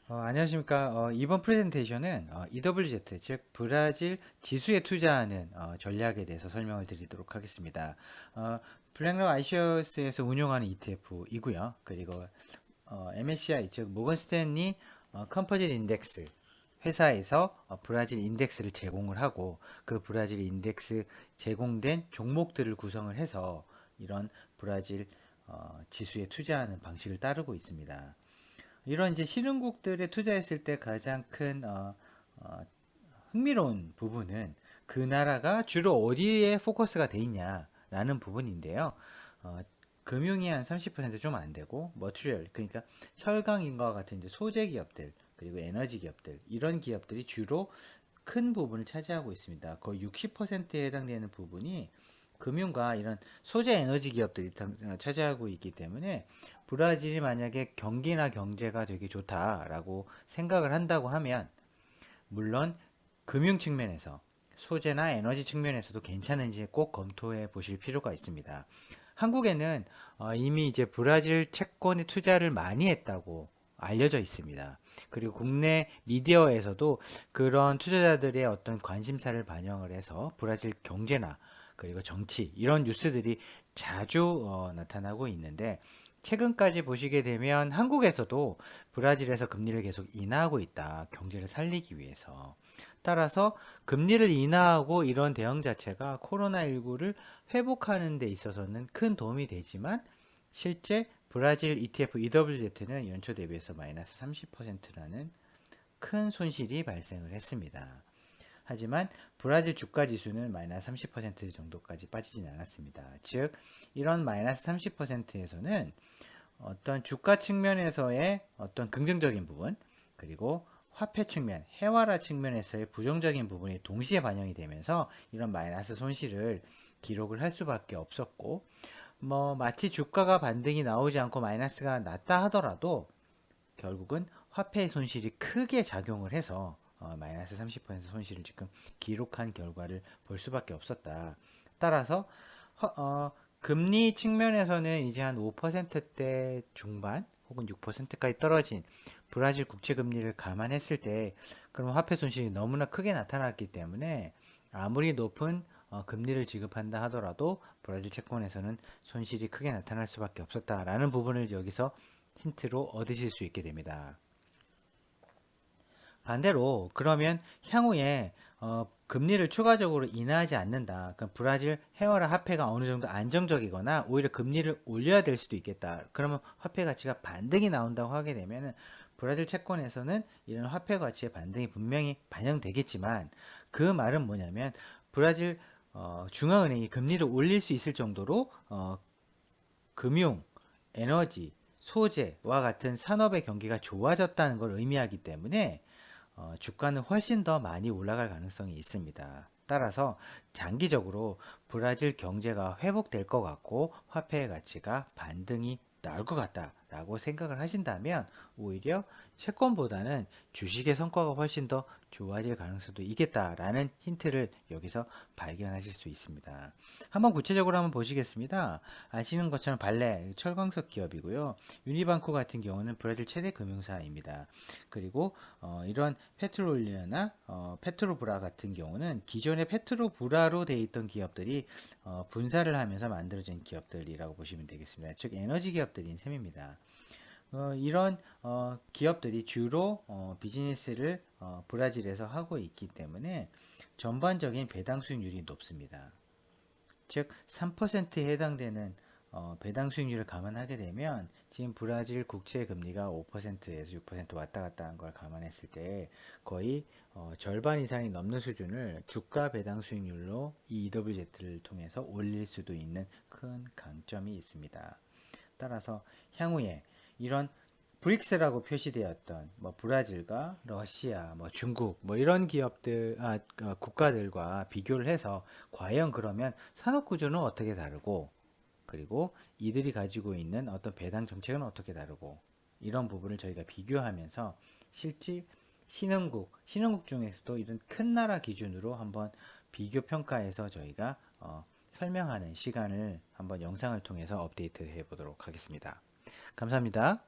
안녕하십니까. 이번 프레젠테이션은 EWZ, 즉 브라질 지수에 투자하는 전략에 대해서 설명을 드리도록 하겠습니다. 블랙록 아이시어스에서 운용하는 ETF이고요. 그리고 MSCI, 즉 모건 스탠리 컴포짓 인덱스 회사에서 브라질 인덱스를 제공을 하고, 그 브라질 인덱스 제공된 종목들을 구성을 해서 이런 브라질 지수에 투자하는 방식을 따르고 있습니다. 이런 이제 신흥국들에 투자했을 때 가장 큰 어, 흥미로운 부분은 그 나라가 주로 어디에 포커스가 돼 있냐라는 부분인데요. 어, 금융이 한 30% 좀 안 되고, 머티리얼, 그러니까 철강인과 같은 이제 소재 기업들, 그리고 에너지 기업들, 이런 기업들이 주로 큰 부분을 차지하고 있습니다. 거의 60%에 해당되는 부분이 금융과 이런 소재 에너지 기업들이 차지하고 있기 때문에, 브라질이 만약에 경기나 경제가 되게 좋다라고 생각을 한다고 하면, 물론 금융 측면에서 소재나 에너지 측면에서도 괜찮은지 꼭 검토해 보실 필요가 있습니다. 한국에는 이미 이제 브라질 채권에 투자를 많이 했다고 알려져 있습니다. 그리고 국내 미디어에서도 그런 투자자들의 어떤 관심사를 반영을 해서 브라질 경제나 그리고 정치, 이런 뉴스들이 자주 나타나고 있는데, 최근까지 보시게 되면 한국에서도 브라질에서 금리를 계속 인하하고 있다. 경제를 살리기 위해서. 따라서 금리를 인하하고 이런 대응 자체가 코로나19를 회복하는 데 있어서는 큰 도움이 되지만, 실제 브라질 ETF EWZ는 연초 대비해서 마이너스 30%라는 큰 손실이 발생을 했습니다. 하지만 브라질 주가 지수는 마이너스 30% 정도까지 빠지진 않았습니다. 즉, 이런 마이너스 30%에서는 어떤 주가 측면에서의 어떤 긍정적인 부분, 그리고 화폐 측면, 해와라 측면에서의 부정적인 부분이 동시에 반영이 되면서 이런 마이너스 손실을 기록을 할 수밖에 없었고, 마치 주가가 반등이 나오지 않고 마이너스가 났다 하더라도 결국은 화폐의 손실이 크게 작용을 해서 마이너스 30% 손실을 지금 기록한 결과를 볼 수밖에 없었다. 따라서 금리 측면에서는 이제 한 5%대 중반 혹은 6%까지 떨어진 브라질 국채 금리를 감안했을 때, 그럼 화폐 손실이 너무나 크게 나타났기 때문에 아무리 높은 금리를 지급한다 하더라도 브라질 채권에서는 손실이 크게 나타날 수밖에 없었다라는 부분을 여기서 힌트로 얻으실 수 있게 됩니다. 반대로 그러면 향후에 금리를 추가적으로 인하하지 않는다. 그럼 브라질 헤어라 화폐가 어느 정도 안정적이거나 오히려 금리를 올려야 될 수도 있겠다. 그러면 화폐 가치가 반등이 나온다고 하게 되면 브라질 채권에서는 이런 화폐 가치의 반등이 분명히 반영되겠지만, 그 말은 뭐냐면 브라질 중앙은행이 금리를 올릴 수 있을 정도로 금융, 에너지, 소재와 같은 산업의 경기가 좋아졌다는 걸 의미하기 때문에 주가는 훨씬 더 많이 올라갈 가능성이 있습니다. 따라서 장기적으로 브라질 경제가 회복될 것 같고 화폐의 가치가 반등이 나올 것 같다라고 생각을 하신다면, 오히려 채권보다는 주식의 성과가 훨씬 더 좋아질 가능성도 있겠다라는 힌트를 여기서 발견하실 수 있습니다. 한번 구체적으로 한번 보시겠습니다. 아시는 것처럼 발레 철광석 기업이고요. 유니방코 같은 경우는 브라질 최대 금융사입니다. 그리고 이런 페트롤리아나 페트로브라 같은 경우는 기존의 페트로브라로 되어 있던 기업들이 분사를 하면서 만들어진 기업들이라고 보시면 되겠습니다. 즉 에너지 기업들인 셈입니다. 이런 기업들이 주로 비즈니스를 브라질에서 하고 있기 때문에 전반적인 배당 수익률이 높습니다. 즉 3%에 해당되는 배당 수익률을 감안하게 되면, 지금 브라질 국채 금리가 5%에서 6% 왔다 갔다 하는 걸 감안했을 때 거의 절반 이상이 넘는 수준을 주가 배당 수익률로 이 EWZ를 통해서 올릴 수도 있는 큰 강점이 있습니다. 따라서 향후에 이런 브릭스라고 표시되었던 브라질과 러시아, 중국 이런 기업들, 국가들과 비교를 해서 과연 그러면 산업 구조는 어떻게 다르고, 그리고 이들이 가지고 있는 어떤 배당 정책은 어떻게 다르고, 이런 부분을 저희가 비교하면서 실제 신흥국 중에서도 이런 큰 나라 기준으로 한번 비교 평가해서 저희가 설명하는 시간을 한번 영상을 통해서 업데이트 해 보도록 하겠습니다. 감사합니다.